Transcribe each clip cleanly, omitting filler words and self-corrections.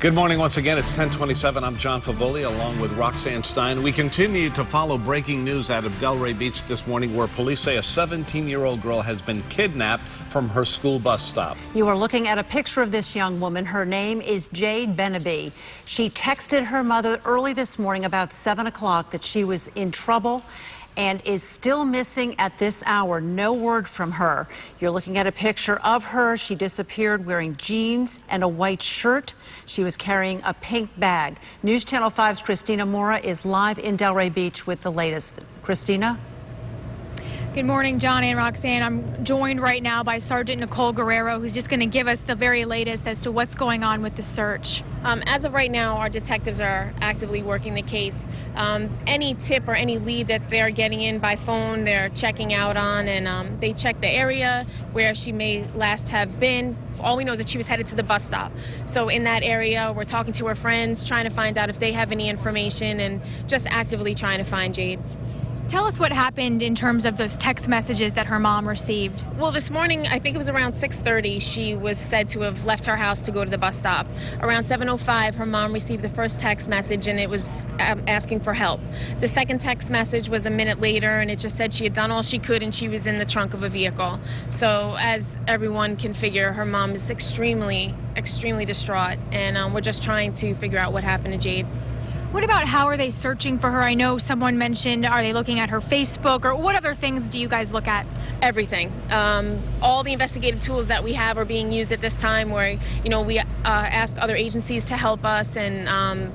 Good morning once again. It's 10:27. I'm John Favoli along with Roxanne Stein. We continue to follow breaking news out of Delray Beach this morning where police say a 17-year-old girl has been kidnapped from her school bus stop. You are looking at a picture of this young woman. Her name is Jade Beneby. She texted her mother early this morning about 7 o'clock that she was in trouble and is still missing at this hour. No word from her. You're looking at a picture of her. She disappeared wearing jeans and a white shirt. She was carrying a pink bag. News Channel 5's Christina Mora is live in Delray Beach with the latest. Christina? Good morning, John and Roxanne. I'm joined right now by Sergeant Nicole Guerrero, who's just going to give us the very latest as to what's going on with the search. As of right now, our detectives are actively working the case. Any tip or any lead that they're getting in by phone, they're checking out on, and they check the area where she may last have been. All we know is that she was headed to the bus stop. So in that area, we're talking to her friends, trying to find out if they have any information, and just actively trying to find Jade. Tell us what happened in terms of those text messages that her mom received. Well, this morning, I think it was around 6:30, she was said to have left her house to go to the bus stop. Around 7:05, her mom received the first text message, and it was asking for help. The second text message was a minute later, and it just said she had done all she could and she was in the trunk of a vehicle. So as everyone can figure, her mom is extremely distraught, and we're just trying to figure out what happened to Jade. What about how are they searching for her? I know someone mentioned, are they looking at her Facebook, or what other things do you guys look at? Everything. All the investigative tools that we have are being used at this time where, we ask other agencies to help us, and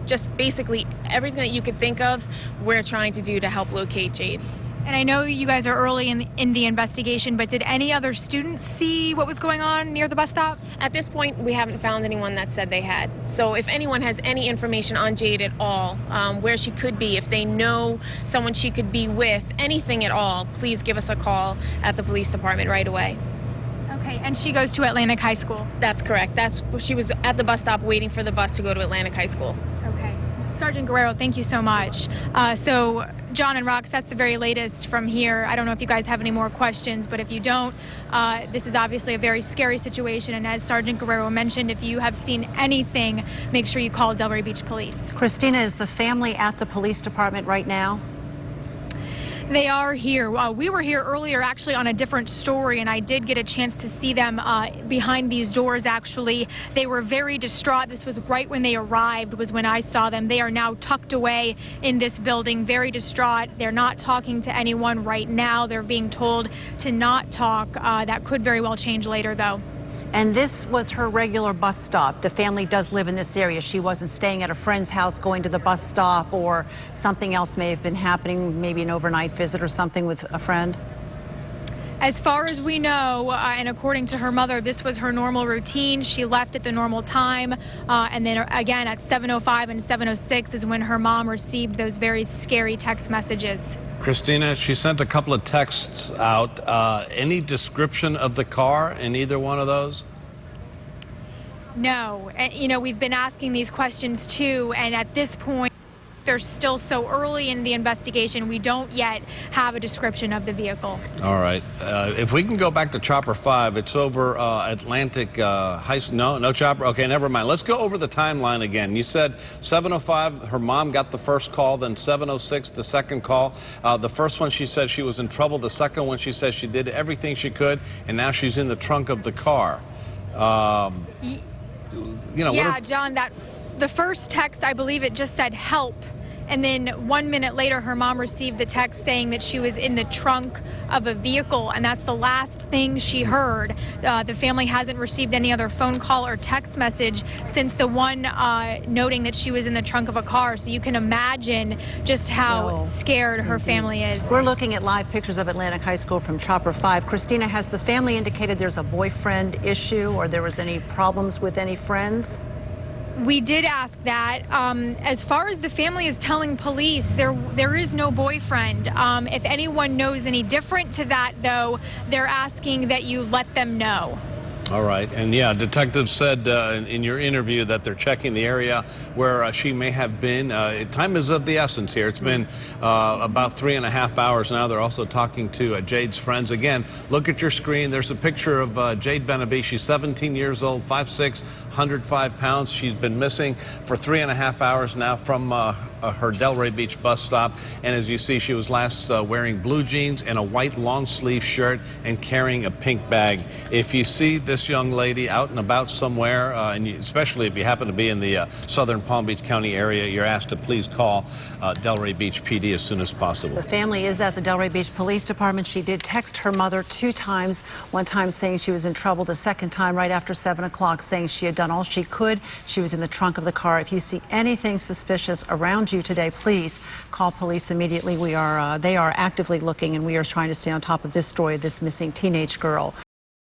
just basically everything that you could think of, we're trying to do to help locate Jade. And I know you guys are early in the investigation, but did any other students see what was going on near the bus stop? At this point, we haven't found anyone that said they had. So if anyone has any information on Jade at all, where she could be, if they know someone she could be with, anything at all, please give us a call at the police department right away. Okay, and she goes to Atlantic High School? That's correct. She was at the bus stop waiting for the bus to go to Atlantic High School. Okay. Sergeant Guerrero, thank you so much. So John and Rox, that's the very latest from here. I don't know if you guys have any more questions, but if you don't, this is obviously a very scary situation. And as Sergeant Guerrero mentioned, if you have seen anything, make sure you call Delray Beach Police. Christina, is the family at the police department right now? They are here. We were here earlier actually on a different story, and I did get a chance to see them behind these doors actually. They were very distraught. This was right when they arrived was when I saw them. They are now tucked away in this building, very distraught. They're not talking to anyone right now. They're being told to not talk. That could very well change later though. And this was her regular bus stop. The family does live in this area. She wasn't staying at a friend's house going to the bus stop, or something else may have been happening, maybe an overnight visit or something with a friend? As far as we know, and according to her mother, this was her normal routine. She left at the normal time, and then again at 7:05 and 7:06 is when her mom received those very scary text messages. Christina, she sent a couple of texts out. Any description of the car in either one of those? No. We've been asking these questions too, and at this point, they're still so early in the investigation, we don't yet have a description of the vehicle. All right. If we can go back to Chopper 5, it's over Atlantic High School. No Chopper? Okay, never mind. Let's go over the timeline again. You said 7:05, her mom got the first call, then 7:06, the second call. The first one, she said she was in trouble. The second one, she says she did everything she could, and now she's in the trunk of the car. Yeah, John, the first text, I believe it just said help. And then 1 minute later, her mom received the text saying that she was in the trunk of a vehicle, and that's the last thing she heard. The family hasn't received any other phone call or text message since the one noting that she was in the trunk of a car. So you can imagine just how scared her family is. We're looking at live pictures of Atlantic High School from Chopper 5. Christina, has the family indicated there's a boyfriend issue or there was any problems with any friends? We did ask that. As far as the family is telling police, there is no boyfriend. If anyone knows any different to that, though, they're asking that you let them know. All right. And yeah, detectives said in your interview that they're checking the area where she may have been. Time is of the essence here. It's been about 3.5 hours now. They're also talking to Jade's friends. Again, look at your screen. There's a picture of Jade Beneby. She's 17 years old, 5'6", 105 pounds. She's been missing for 3.5 hours now from her Delray Beach bus stop. And as you see, she was last wearing blue jeans and a white long sleeve shirt and carrying a pink bag. If you see this young lady out and about somewhere, and especially if you happen to be in the southern Palm Beach County area, you're asked to please call Delray Beach PD as soon as possible. The family is at the Delray Beach Police Department. She did text her mother 2 times, one time saying she was in trouble, the second time right after 7 o'clock saying she had done all she could. She was in the trunk of the car. If you see anything suspicious around you today, please call police immediately. They are actively looking, and we are trying to stay on top of this story of this missing teenage girl.